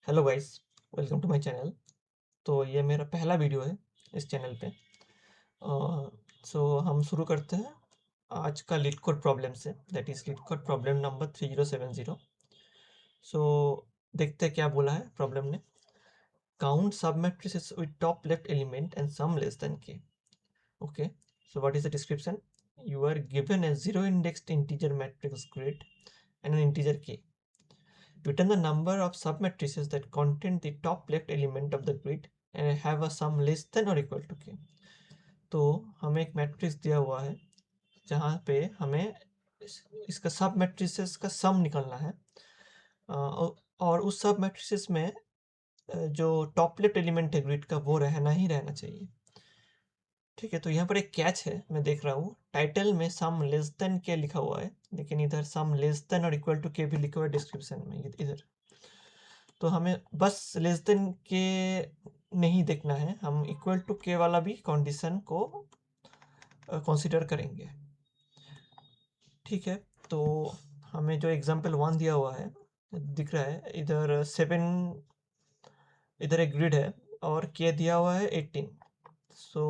Hello guys, welcome to my channel. तो ये मेरा पहला वीडियो है इस चैनल पे। हम शुरू करते हैं आज का लीड कोड प्रॉब्लम से, that is LeetCode problem number 3070। So देखते हैं क्या बोला है प्रॉब्लम ने। Count submatrices with top left element and sum less than k. Okay, so what is the description? You are given a zero indexed integer matrix grid and an integer k. Return the number of submatrices that contain the top left element of the grid and have a sum less than or equal to k. तो हमें एक matrix दिया हुआ है जहाँ पे हमें इसका सब मैट्रिसेस का सम निकालना है। और उस सब मैट्रिसेस में जो टॉप लेफ्ट एलिमेंट है ग्रिड का वो रहना ही रहना चाहिए। ठीक है, तो यहाँ पर एक कैच है, मैं देख रहा हूँ टाइटल में सम लेस देन के लिखा हुआ है, लेकिन इधर सम लेस देन और इक्वल टू के भी लिखा हुआ है डिस्क्रिप्शन में इधर। तो हमें बस लेस देन के नहीं देखना है, हम इक्वल टू के वाला भी कंडीशन को कंसीडर करेंगे। ठीक है, तो हमें जो एग्जांपल 1 दिया हुआ है दिख रहा है इधर 7, इधर एक ग्रिड है और के दिया हुआ है 18। सो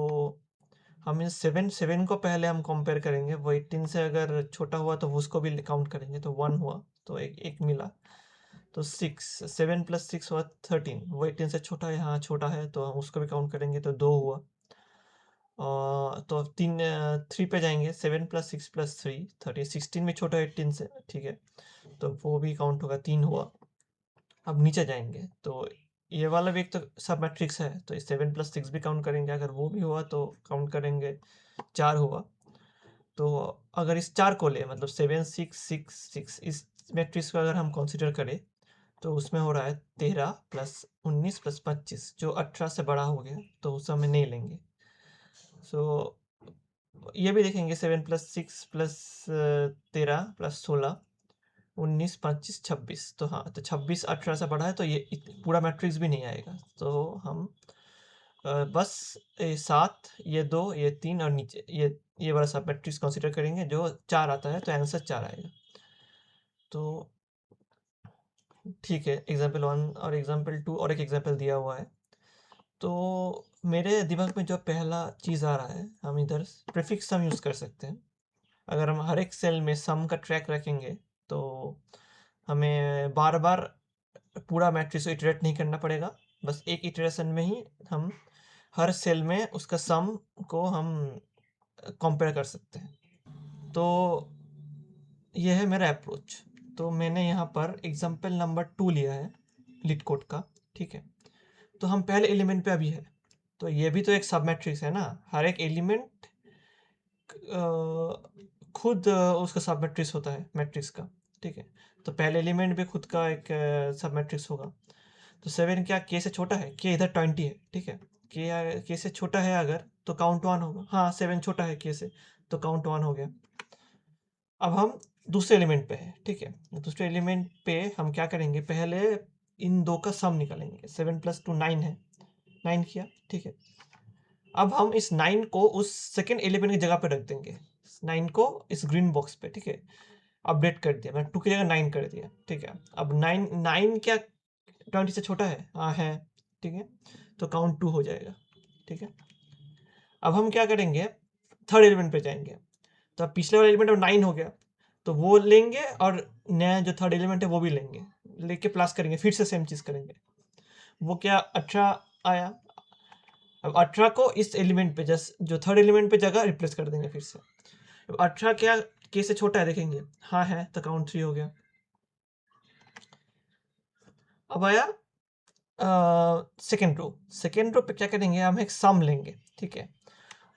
हम इस 7 को पहले हम कंपेयर करेंगे, वो 18 से अगर छोटा हुआ तो उसको भी काउंट करेंगे, तो 1 हुआ तो एक मिला। तो 7 + 6 हुआ 13, वो 18 से छोटा है, यहाँ छोटा है तो हम उसको भी काउंट करेंगे तो 2 हुआ। तो 3 पे जाएंगे, 7 + 6 + 3 30, 16 भी छोटा है 18 से, ठीक है, तो वो भी काउंट होगा, 3 हुआ। अब नीचे जाएंगे तो ये वाला भी एक तो सब मैट्रिक्स है, तो 7 + 6 भी काउंट करेंगे, अगर वो भी हुआ तो काउंट करेंगे, 4 हुआ। तो अगर इस 4 को ले, मतलब 7 6 6 6, इस मैट्रिक्स को अगर हम कंसीडर करें तो उसमें हो रहा है 13 + 19 + 25, जो 18 से बड़ा हो गया, तो उसे हमें नहीं लेंगे। सो ये भी देखेंगे 7 + 6 + 13 + 16 19 25 26, तो हाँ, तो 26 18 से बड़ा है, तो ये पूरा मैट्रिक्स भी नहीं आएगा। तो हम बस 7, ये 2, ये 3 और नीचे ये वाला सब मैट्रिक्स कंसीडर करेंगे, जो 4 आता है तो आंसर 4 आएगा। तो ठीक है, एग्जाम्पल 1 और एग्जाम्पल 2 और एक एग्जाम्पल दिया हुआ है। तो मेरे दिमाग में जो पहला चीज़ आ रहा है, हम इधर प्रीफिक्स सम यूज़ कर सकते हैं। अगर हम हर एक सेल में सम का ट्रैक रखेंगे तो हमें बार बार पूरा मैट्रिक्स को इटरेट नहीं करना पड़ेगा, बस एक इटरेशन में ही हम हर सेल में उसका सम को हम कंपेयर कर सकते हैं। तो यह है मेरा अप्रोच। तो मैंने यहाँ पर एग्जाम्पल नंबर 2 लिया है लीड कोड का, ठीक है। तो हम पहले एलिमेंट पे अभी है, तो ये भी तो एक सब मैट्रिक्स है ना, हर एक एलिमेंट खुद उसका सब मैट्रिक्स होता है मैट्रिक्स का, ठीक है। तो पहले एलिमेंट भी खुद का एक सब मैट्रिक्स होगा। तो 7 क्या के से छोटा है? के इधर 20 है, ठीक है। के से छोटा है अगर तो काउंट 1 होगा, हाँ 7 छोटा है के से तो काउंट 1 हो गया। अब हम दूसरे एलिमेंट पे है, ठीक है। दूसरे एलिमेंट पे हम क्या करेंगे, पहले इन दो का सम निकालेंगे। 7 + 2 9 है, 9 किया, ठीक है। अब हम इस 9 को उस सेकेंड एलिमेंट की जगह पे रख देंगे, 9 को इस ग्रीन बॉक्स पे, ठीक है। अपडेट कर दिया, मैंने 2 की जगह 9 कर दिया, ठीक है। अब 9 क्या 20 से छोटा है? हाँ है, ठीक है, तो काउंट 2 हो जाएगा, ठीक है। अब हम क्या करेंगे, थर्ड एलिमेंट पे जाएंगे। तो अब पिछले वाले एलिमेंट में 9 हो गया, तो वो लेंगे और नया जो थर्ड एलिमेंट है वो भी लेंगे, लेके प्लस करेंगे, फिर से सेम चीज़ करेंगे। वो क्या 18 आया। अब 18 को इस एलिमेंट पे जस्ट जो थर्ड एलिमेंट पे जगह रिप्लेस कर देंगे फिर से। अब 18 क्या के से छोटा है, देखेंगे हाँ है, तो काउंट 3 हो गया। अब आया सेकेंड रो पे क्या करेंगे, हम एक सम लेंगे, ठीक है।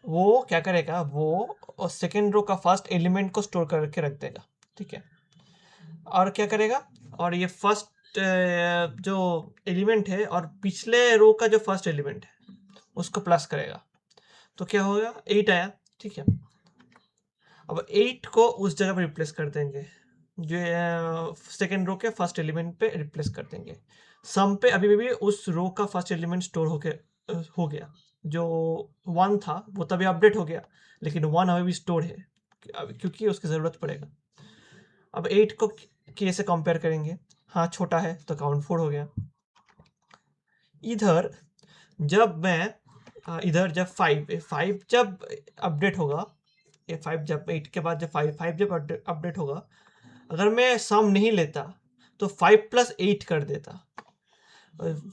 वो क्या करेगा, वो सेकेंड रो का फर्स्ट एलिमेंट को स्टोर करके रख देगा, ठीक है। और क्या करेगा, और ये फर्स्ट जो एलिमेंट है और पिछले रो का जो फर्स्ट एलिमेंट है उसको प्लस करेगा, तो क्या होगा, 8 आया, ठीक है। अब 8 को उस जगह पर रिप्लेस कर देंगे, जो सेकेंड रो के फर्स्ट एलिमेंट पे रिप्लेस कर देंगे। सम पे अभी भी उस रो का फर्स्ट एलिमेंट स्टोर हो गया, जो 1 था वो तभी अपडेट हो गया, लेकिन 1 अभी भी स्टोर है क्योंकि उसकी ज़रूरत पड़ेगा। अब 8 को के से कंपेयर करेंगे, हाँ छोटा है तो काउंट 4 हो गया। इधर जब मैं इधर जब 5 जब अपडेट होगा, ये 5 जब 8 के बाद जब 5 जब अपडेट होगा, अगर मैं सम नहीं लेता तो 5 + 8 कर देता,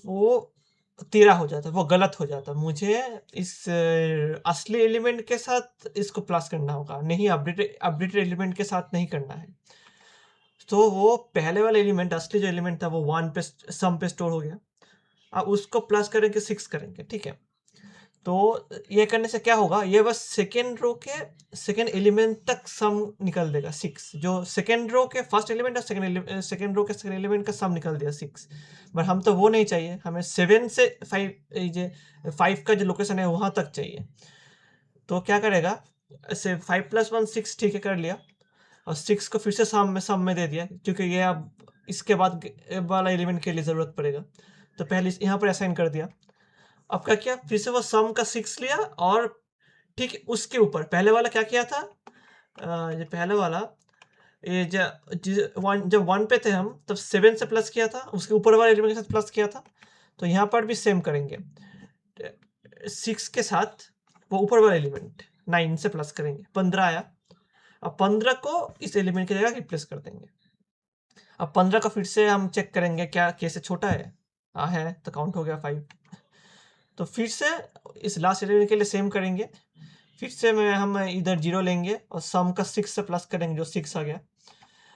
वो 13 हो जाता, वो गलत हो जाता। मुझे इस असली एलिमेंट के साथ इसको प्लस करना होगा, नहीं अपडेटेड एलिमेंट के साथ नहीं करना है। तो वो पहले वाला एलिमेंट, असली जो एलिमेंट था वो 1 पे सम पे स्टोर हो गया। अब उसको प्लस करेंगे 6 करेंगे, ठीक है। तो ये करने से क्या होगा, ये बस सेकेंड रो के सेकेंड एलिमेंट तक सम निकल देगा 6। जो सेकेंड रो के फर्स्ट एलिमेंट और सेकेंड रो के सेकेंड एलिमेंट का सम निकल दिया 6। बट हम तो वो नहीं चाहिए, हमें 7 से 5 का जो लोकेशन है वहाँ तक चाहिए। तो क्या करेगा, ऐसे 5 + 1 6, ठीक है, कर लिया। और 6 को फिर से सम में दे दिया, क्योंकि ये अब इसके बाद वाला एलिमेंट के लिए ज़रूरत पड़ेगा। तो पहले यहाँ पर असाइन कर दिया। अब क्या किया, फिर से वो सम का 6 लिया, और ठीक उसके ऊपर पहले वाला क्या किया था, ये पहले वाला, ये जब 1 पे थे हम, तब 7 से प्लस किया था, उसके ऊपर वाले एलिमेंट के साथ प्लस किया था। तो यहाँ पर भी सेम करेंगे, 6 के साथ वो ऊपर वाला एलिमेंट 9 से प्लस करेंगे, 15 आया। अब 15 को इस एलिमेंट की जगह रिप्लेस कर देंगे। अब 15 का फिर से हम चेक करेंगे क्या कैसे छोटा है, हाँ है, तो काउंट हो गया 5। तो फिर से इस लास्ट एलिमेंट के लिए सेम करेंगे, फिर से हम इधर 0 लेंगे और सम का 6 से प्लस करेंगे, जो 6 आ गया।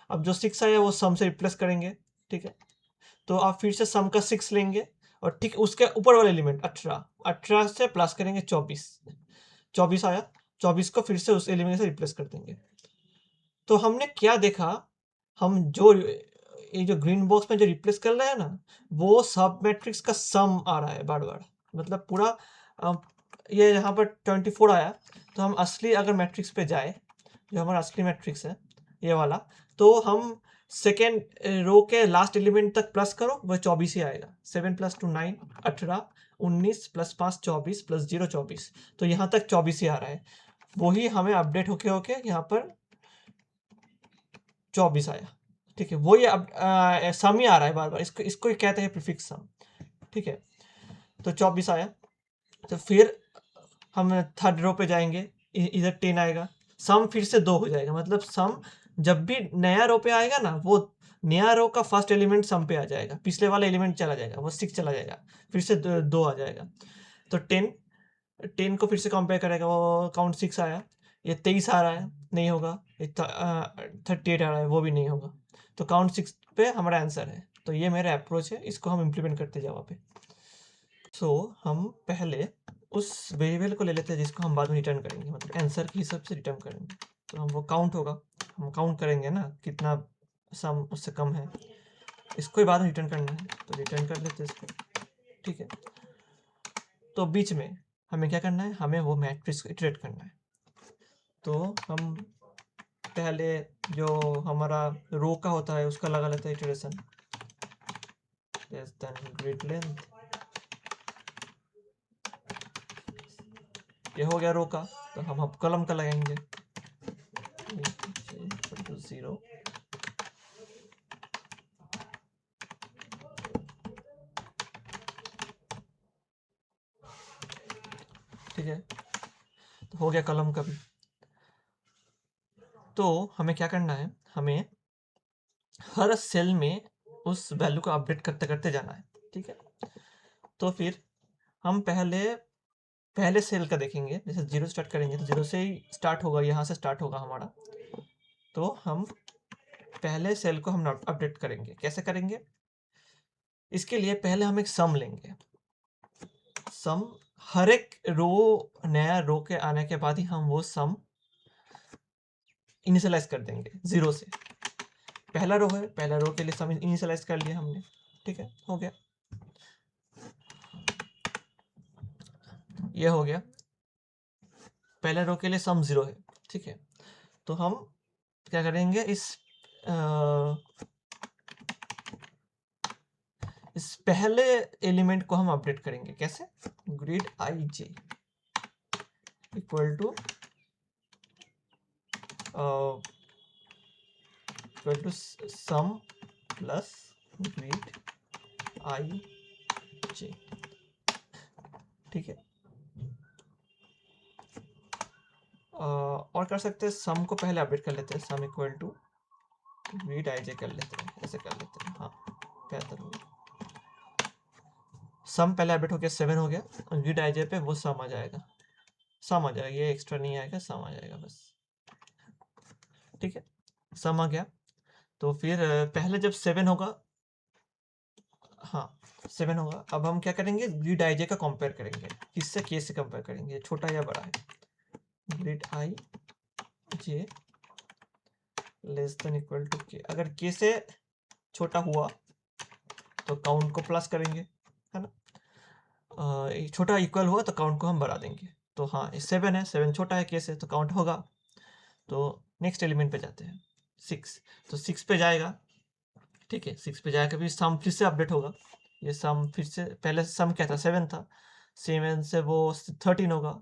अब जो 6 आया वो सम से रिप्लेस करेंगे, ठीक है। तो आप फिर से सम का 6 लेंगे, और ठीक उसके ऊपर वाला एलिमेंट 18 से प्लस करेंगे 24 आया। 24 को फिर से उस एलिमेंट से रिप्लेस कर देंगे। तो हमने क्या देखा, हम जो ये जो ग्रीन बॉक्स में जो रिप्लेस कर रहे हैं ना, वो सब मैट्रिक्स का सम आ रहा है बार बार, मतलब पूरा। ये यहाँ पर 24 आया, तो हम असली अगर मैट्रिक्स पे जाए, जो हमारा असली मैट्रिक्स है ये वाला, तो हम सेकेंड रो के लास्ट एलिमेंट तक प्लस करो, वह 24 ही आएगा। 7 + 2 9, 18, 19 + 5 24 + 0 24। तो यहाँ तक 24 ही आ रहा है, वही हमें अपडेट होके होके यहाँ पर 24 आया, ठीक है। वो ये अब सम ही आ रहा है बार बार, इसको ही कहते हैं प्रीफिक्स सम, ठीक है। तो 24 आया, तो फिर हम थर्ड रो पे जाएंगे, इधर 10 आएगा, सम फिर से 2 हो जाएगा। मतलब सम जब भी नया रो पे आएगा ना, वो नया रो का फर्स्ट एलिमेंट सम पे आ जाएगा, पिछले वाला एलिमेंट चला जाएगा, वो 6 चला जाएगा, फिर से 2 आ जाएगा। तो 10 को फिर से कंपेयर करेगा, वो काउंट 6 आया। ये 23 आ रहा है, नहीं होगा। ये 38 आ रहा है, वो भी नहीं होगा। तो काउंट 6 पे हमारा आंसर है। तो ये मेरा अप्रोच है, इसको हम इम्प्लीमेंट करते जावा पे। सो हम पहले उस वेरिएबल को ले लेते हैं जिसको हम बाद में रिटर्न करेंगे, मतलब आंसर के हिसाब से रिटर्न करेंगे। तो हम वो काउंट होगा, हम काउंट करेंगे ना कितना सम उससे कम है, इसको ही बाद में रिटर्न करना है, तो रिटर्न कर लेते हैं इसको, ठीक है। तो बीच में हमें क्या करना है, हमें वो मैट्रिक्स को इटरेट करना है। तो हम पहले जो हमारा रो का होता है उसका लगा लेते हैं iteration, less than grid length. ये हो गया रो का, तो हम अब कॉलम का लगाएंगे, 0। ठीक है, तो हो गया कॉलम का भी। तो हमें क्या करना है, हमें हर सेल में उस वैल्यू को अपडेट करते करते जाना है, ठीक है। तो फिर हम पहले सेल का देखेंगे, जैसे 0 स्टार्ट करेंगे तो 0 से ही स्टार्ट होगा, यहाँ से स्टार्ट होगा हमारा। तो हम पहले सेल को हम अपडेट करेंगे, कैसे करेंगे, इसके लिए पहले हम एक सम लेंगे। सम हर एक रो, नया रो के आने के बाद ही हम वो सम इनिशियलाइज कर देंगे 0 से। पहला रो है, पहला रो के लिए सम इनिशियलाइज कर लिया हमने, ठीक है, हो गया, ये हो गया। पहले रो के लिए सम 0 है, ठीक है। तो हम क्या करेंगे, इस पहले एलिमेंट को हम अपडेट करेंगे, कैसे, grid ij equal to sum plus grid ij। ठीक है। और कर सकते हैं, सम को पहले अपडेट कर लेते हैं, sum equal to grid i j कर लेते हैं, ऐसे कर लेते हैं, हाँ बेहतर होगा। सम पहले अपडेट हो गया, 7 हो गया, रीड आई जे पे वो सम आ जाएगा, सम आ जाएगा, ये एक्स्ट्रा नहीं आएगा, सम आ जाएगा बस, ठीक है। सम आ गया तो फिर पहले जब 7 होगा, हाँ 7 होगा, अब हम क्या करेंगे, ग्रिड आई जे का कंपेयर करेंगे, किससे, के से कंपेयर करेंगे, छोटा या बड़ा है, grid I J less than equal to K, अगर के से छोटा हुआ तो काउंट को प्लस करेंगे, है ना, छोटा इक्वल हुआ तो काउंट को हम बढ़ा देंगे। तो हाँ 7 है, 7 छोटा है के से तो काउंट होगा। तो नेक्स्ट एलिमेंट पे जाते हैं, 6, तो 6 पे जाएगा, ठीक है, 6 पे जाकर भी सम फिर से अपडेट होगा, ये सम फिर से, पहले सम क्या था, 7 था, 7 से वो 13 होगा,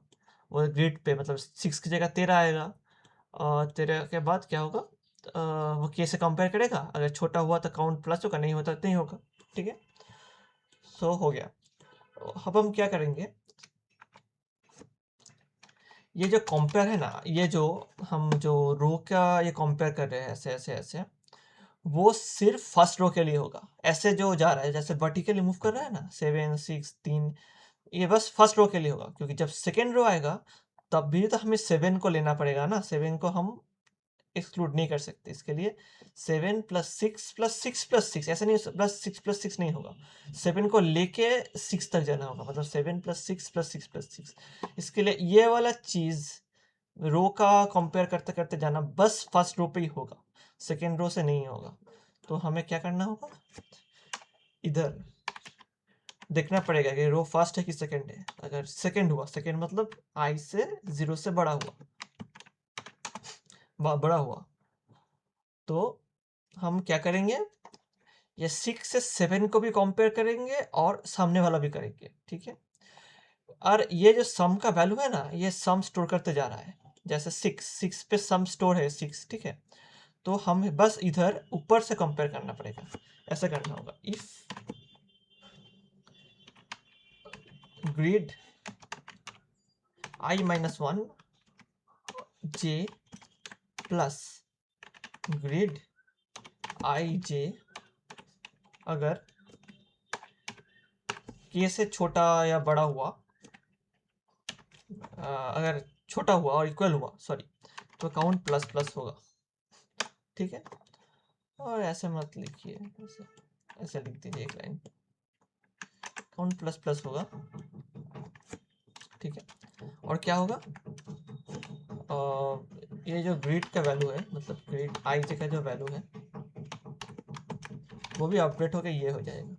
वो ग्रिड पे मतलब 6 की जगह 13 आएगा, और 13 के बाद क्या होगा, वो के से कंपेयर करेगा, अगर छोटा हुआ तो काउंट प्लस होगा, नहीं होता तो नहीं होगा, ठीक है। सो हो गया। अब हम क्या करेंगे, ये जो कंपेयर है ना, ये जो हम जो रो का ये कंपेयर कर रहे हैं ऐसे ऐसे ऐसे, वो सिर्फ फर्स्ट रो के लिए होगा, ऐसे जो जा रहा है जैसे वर्टिकली मूव कर रहा है ना, 7 6 3, ये बस फर्स्ट रो के लिए होगा, क्योंकि जब सेकेंड रो आएगा तब भी तो हमें 7 को लेना पड़ेगा ना, 7 को हम एक्सक्लूड नहीं कर सकते, इसके लिए 7 प्लस 6 प्लस 6 प्लस 6, ऐसा नहीं, प्लस 6 प्लस 6 नहीं होगा, 7 को लेके 6 तक जाना होगा, मतलब 7 प्लस 6 प्लस 6 प्लस 6, इसके लिए ये वाला चीज़ रो का कंपेयर करते करते जाना बस फर्स्ट रो पे ही होगा, सेकेंड रो से नहीं होगा। तो हमें क्या करना होगा, इधर देखना पड़ेगा कि रो फर्स्ट है कि सेकेंड है, अगर सेकेंड हुआ, सेकेंड मतलब आई से 0 से बड़ा हुआ, बड़ा हुआ, तो हम क्या करेंगे, ये 6 से 7 को भी कंपेयर करेंगे और सामने वाला भी करेंगे, ठीक है। और ये जो सम का वैल्यू है ना, ये सम स्टोर करते जा रहा है, जैसे 6 पे सम स्टोर है 6, ठीक है, तो हमें बस इधर ऊपर से कंपेयर करना पड़ेगा, ऐसा करना होगा, if grid i minus 1 j plus grid I j, अगर के से छोटा या बड़ा हुआ, अगर छोटा हुआ और इक्वल हुआ, सॉरी, तो काउंट प्लस प्लस होगा, ठीक है। और ऐसे मत लिखिए, ऐसे ऐसे लिख दीजिए एक लाइन, काउंट प्लस प्लस होगा, ठीक है। और क्या होगा, ये जो ग्रिड का वैल्यू है, मतलब ग्रिड आई जे का जो वैल्यू है, वो भी अपडेट होकर ये हो जाएगा,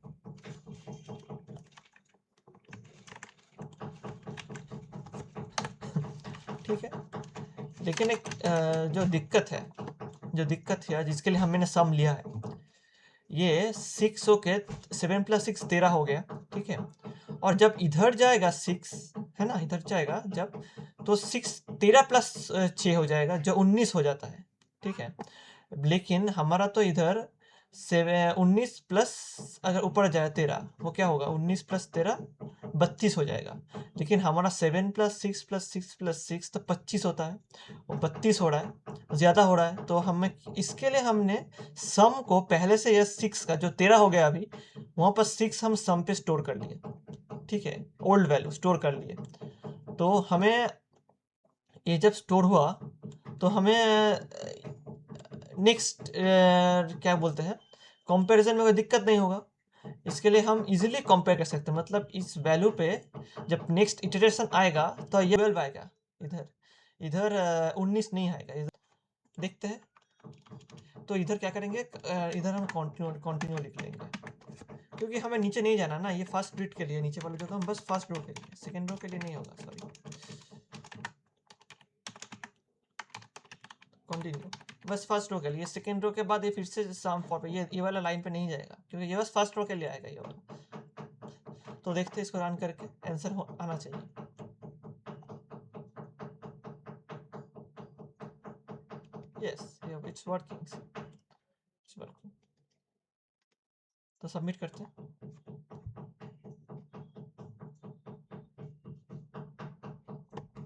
ठीक है। लेकिन एक जो दिक्कत है जिसके लिए हमने सम लिया है, ये 6 होके 7 प्लस 6 13 हो गया, ठीक है। और जब इधर जाएगा 6, है ना, इधर जाएगा जब, तो 6 13 प्लस 6 हो जाएगा, जो 19 हो जाता है, ठीक है। लेकिन हमारा तो इधर 19 प्लस, अगर ऊपर जाए 13, वो क्या होगा, 19 प्लस 13 32 हो जाएगा, लेकिन हमारा 7 प्लस 6 प्लस 6 प्लस 6 तो 25 होता है, वो 32 हो रहा है, ज़्यादा हो रहा है, तो हमें इसके लिए हमने सम को पहले से, यह 6 का जो 13 हो गया अभी, वहाँ पर 6 हम सम पे स्टोर कर लिए, ठीक है, ओल्ड वैल्यू स्टोर कर लिए, तो हमें ये जब स्टोर हुआ तो हमें नेक्स्ट क्या बोलते हैं, कंपैरिजन में कोई दिक्कत नहीं होगा, इसके लिए हम इजीली कंपेयर कर सकते हैं, मतलब इस वैल्यू पे जब नेक्स्ट इटरेशन आएगा तो ये 12 आएगा, इधर इधर 19 नहीं आएगा, इधर देखते हैं। तो इधर क्या करेंगे, इधर हम कंटिन्यू लिख लेंगे, क्योंकि हमें नीचे नहीं जाना ना, ये फर्स्ट ग्रिड के लिए नीचे वाले जो हम बस फर्स्ट रो के लिए, सेकेंड रो के लिए नहीं होगा, सॉरी, कंटिन्यू बस फर्स्ट रो के लिए, सेकेंड रो के बाद ये फिर से सम फॉर पे, ये वाला लाइन पे नहीं जाएगा, क्योंकि ये बस फर्स्ट रो के लिए आएगा ये वाला। तो देखते हैं इसको रन करके, आंसर आना चाहिए। Yes, it's working, it's working. तो सबमिट करते हैं।